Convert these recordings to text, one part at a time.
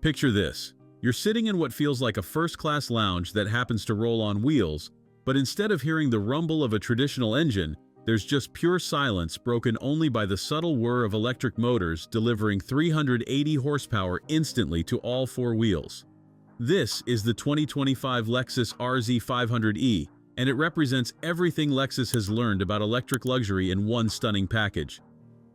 Picture this. You're sitting in what feels like a first-class lounge that happens to roll on wheels, but instead of hearing the rumble of a traditional engine, there's just pure silence broken only by the subtle whir of electric motors delivering 380 horsepower instantly to all four wheels. This is the 2025 Lexus RZ 500e, and it represents everything Lexus has learned about electric luxury in one stunning package.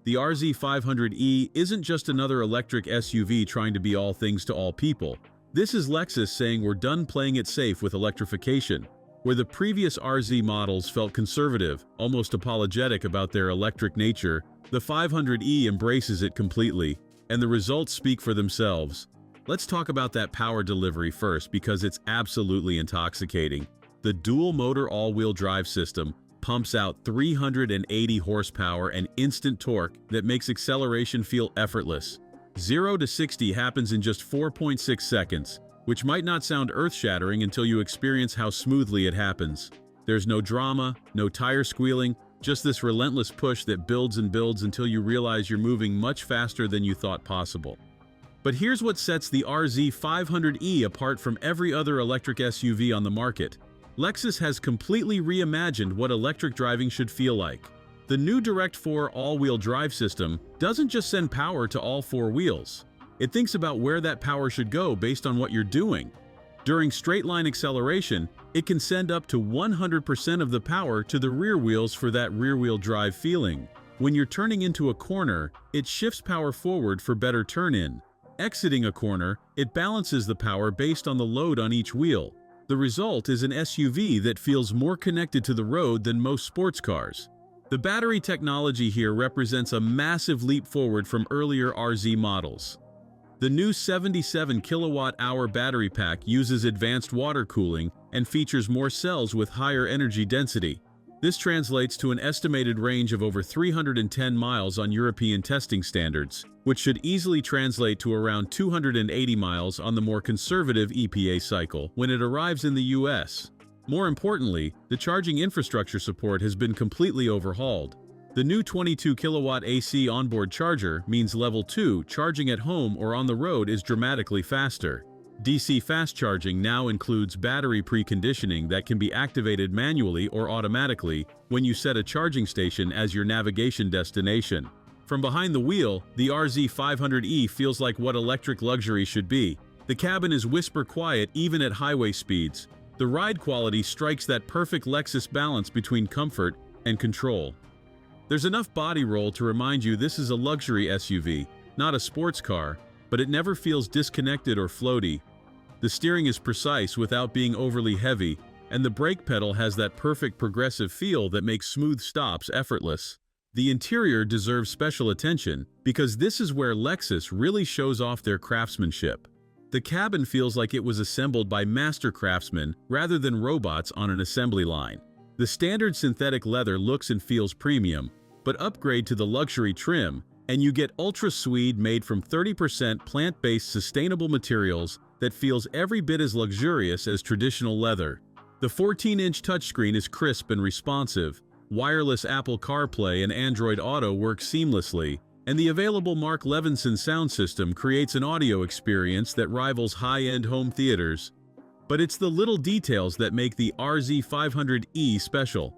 The RZ 500e isn't just another electric SUV trying to be all things to all people. This is Lexus saying we're done playing it safe with electrification. Where the previous RZ models felt conservative, almost apologetic about their electric nature, the 500e embraces it completely, and the results speak for themselves. Let's talk about that power delivery first because it's absolutely intoxicating. The dual-motor all-wheel drive system pumps out 380 horsepower and instant torque that makes acceleration feel effortless. 0 to 60 happens in just 4.6 seconds, which might not sound earth-shattering until you experience how smoothly it happens. There's no drama, no tire squealing, just this relentless push that builds and builds until you realize you're moving much faster than you thought possible. But here's what sets the RZ 500e apart from every other electric SUV on the market. Lexus has completely reimagined what electric driving should feel like. The new Direct4 all-wheel drive system doesn't just send power to all four wheels. It thinks about where that power should go based on what you're doing. During straight-line acceleration, it can send up to 100% of the power to the rear wheels for that rear-wheel drive feeling. When you're turning into a corner, it shifts power forward for better turn-in. Exiting a corner, it balances the power based on the load on each wheel. The result is an SUV that feels more connected to the road than most sports cars. The battery technology here represents a massive leap forward from earlier RZ models. The new 77 kilowatt-hour battery pack uses advanced water cooling and features more cells with higher energy density. This translates to an estimated range of over 310 miles on European testing standards, which should easily translate to around 280 miles on the more conservative EPA cycle when it arrives in the US. More importantly, the charging infrastructure support has been completely overhauled. The new 22 kilowatt AC onboard charger means level 2 charging at home or on the road is dramatically faster. DC fast charging now includes battery preconditioning that can be activated manually or automatically when you set a charging station as your navigation destination. From behind the wheel, the RZ 500e feels like what electric luxury should be. The cabin is whisper quiet even at highway speeds. The ride quality strikes that perfect Lexus balance between comfort and control. There's enough body roll to remind you this is a luxury SUV, not a sports car, but it never feels disconnected or floaty. The steering is precise without being overly heavy, and the brake pedal has that perfect progressive feel that makes smooth stops effortless. The interior deserves special attention because this is where Lexus really shows off their craftsmanship. The cabin feels like it was assembled by master craftsmen rather than robots on an assembly line. The standard synthetic leather looks and feels premium, but upgrade to the luxury trim, and you get Ultrasuede made from 30% plant-based sustainable materials that feels every bit as luxurious as traditional leather. The 14-inch touchscreen is crisp and responsive, wireless Apple CarPlay and Android Auto work seamlessly, and the available Mark Levinson sound system creates an audio experience that rivals high-end home theaters. But it's the little details that make the RZ 500e special.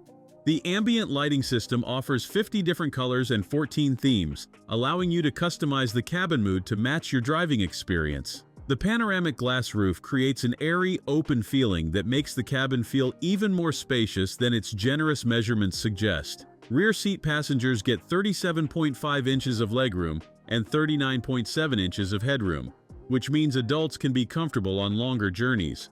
The ambient lighting system offers 50 different colors and 14 themes, allowing you to customize the cabin mood to match your driving experience. The panoramic glass roof creates an airy, open feeling that makes the cabin feel even more spacious than its generous measurements suggest. Rear seat passengers get 37.5 inches of legroom and 39.7 inches of headroom, which means adults can be comfortable on longer journeys.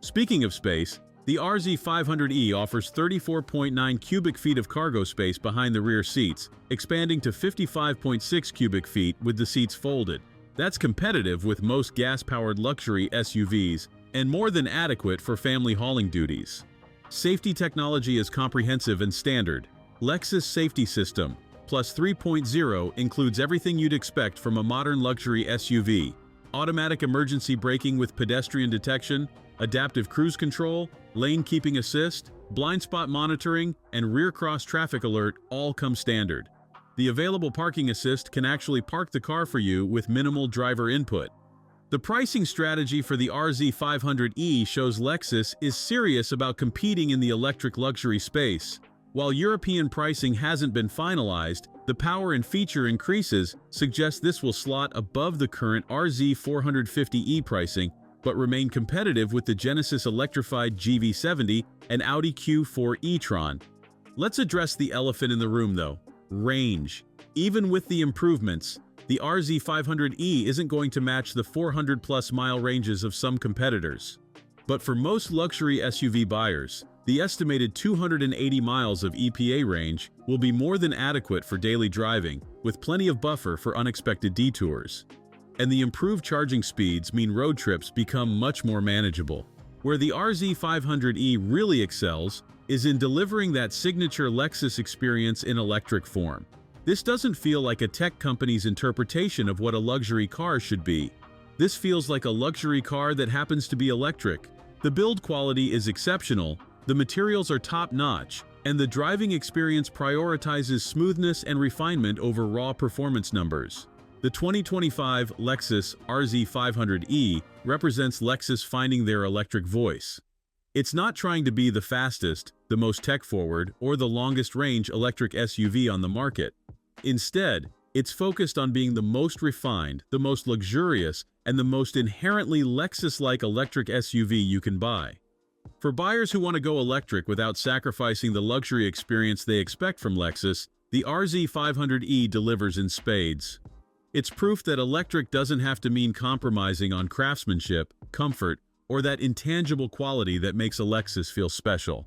Speaking of space, the RZ 500e offers 34.9 cubic feet of cargo space behind the rear seats, expanding to 55.6 cubic feet with the seats folded. That's competitive with most gas-powered luxury SUVs and more than adequate for family hauling duties. Safety technology is comprehensive and standard. Lexus Safety System Plus 3.0 includes everything you'd expect from a modern luxury SUV. Automatic emergency braking with pedestrian detection, adaptive cruise control, lane keeping assist, blind spot monitoring, and rear cross traffic alert all come standard. The available parking assist can actually park the car for you with minimal driver input. The pricing strategy for the RZ500e shows Lexus is serious about competing in the electric luxury space. While European pricing hasn't been finalized, the power and feature increases suggest this will slot above the current RZ450e pricing, but remain competitive with the Genesis Electrified GV70 and Audi Q4 e-tron. Let's address the elephant in the room though: range. Even with the improvements, the RZ500e isn't going to match the 400-plus mile ranges of some competitors. But for most luxury SUV buyers, the estimated 280 miles of EPA range will be more than adequate for daily driving, with plenty of buffer for unexpected detours. And the improved charging speeds mean road trips become much more manageable. Where the RZ500e really excels is in delivering that signature Lexus experience in electric form. This doesn't feel like a tech company's interpretation of what a luxury car should be. This feels like a luxury car that happens to be electric. The build quality is exceptional, the materials are top-notch, and the driving experience prioritizes smoothness and refinement over raw performance numbers. The 2025 Lexus RZ500e represents Lexus finding their electric voice. It's not trying to be the fastest, the most tech-forward, or the longest-range electric SUV on the market. Instead, it's focused on being the most refined, the most luxurious, and the most inherently Lexus-like electric SUV you can buy. For buyers who want to go electric without sacrificing the luxury experience they expect from Lexus, the RZ500e delivers in spades. It's proof that electric doesn't have to mean compromising on craftsmanship, comfort, or that intangible quality that makes a Lexus feel special.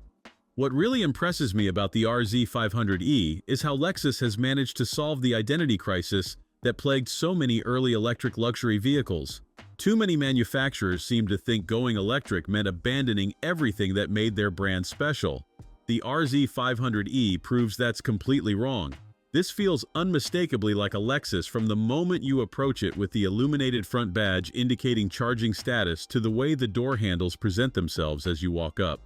What really impresses me about the RZ500e is how Lexus has managed to solve the identity crisis that plagued so many early electric luxury vehicles. Too many manufacturers seem to think going electric meant abandoning everything that made their brand special. The RZ500e proves that's completely wrong. This feels unmistakably like a Lexus from the moment you approach it, with the illuminated front badge indicating charging status to the way the door handles present themselves as you walk up.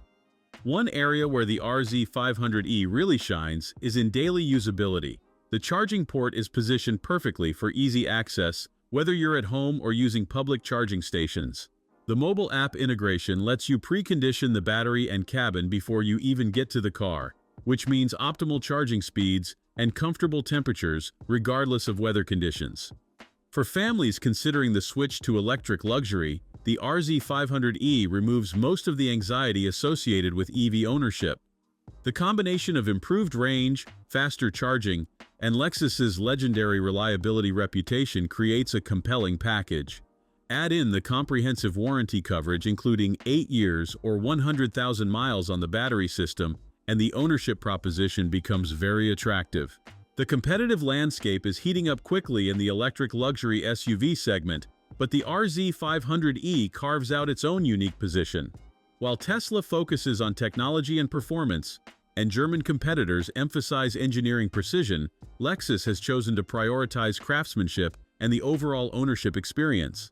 One area where the RZ500e really shines is in daily usability. The charging port is positioned perfectly for easy access, whether you're at home or using public charging stations. The mobile app integration lets you precondition the battery and cabin before you even get to the car, which means optimal charging speeds and comfortable temperatures regardless of weather conditions. For families considering the switch to electric luxury, the RZ500e removes most of the anxiety associated with EV ownership. The combination of improved range, faster charging, and Lexus's legendary reliability reputation creates a compelling package. Add in the comprehensive warranty coverage including 8 years or 100,000 miles on the battery system, and the ownership proposition becomes very attractive. The competitive landscape is heating up quickly in the electric luxury SUV segment, but the RZ500e carves out its own unique position. While Tesla focuses on technology and performance, and German competitors emphasize engineering precision, Lexus has chosen to prioritize craftsmanship and the overall ownership experience.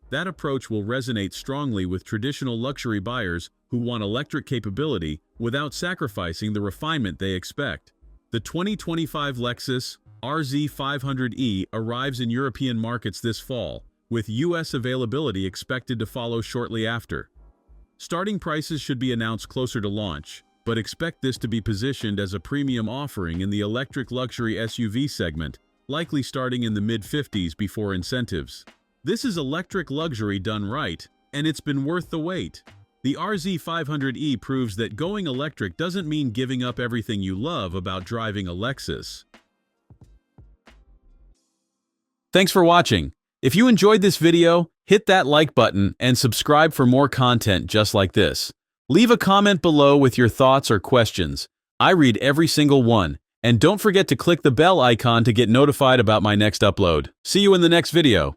That approach will resonate strongly with traditional luxury buyers who want electric capability without sacrificing the refinement they expect. The 2025 Lexus RZ500e arrives in European markets this fall, with US availability expected to follow shortly after. Starting prices should be announced closer to launch, but expect this to be positioned as a premium offering in the electric luxury SUV segment, likely starting in the mid-50s before incentives. This is electric luxury done right, and it's been worth the wait. The RZ500e proves that going electric doesn't mean giving up everything you love about driving a Lexus. Thanks for watching. If you enjoyed this video, hit that like button and subscribe for more content just like this. Leave a comment below with your thoughts or questions. I read every single one. And don't forget to click the bell icon to get notified about my next upload. See you in the next video.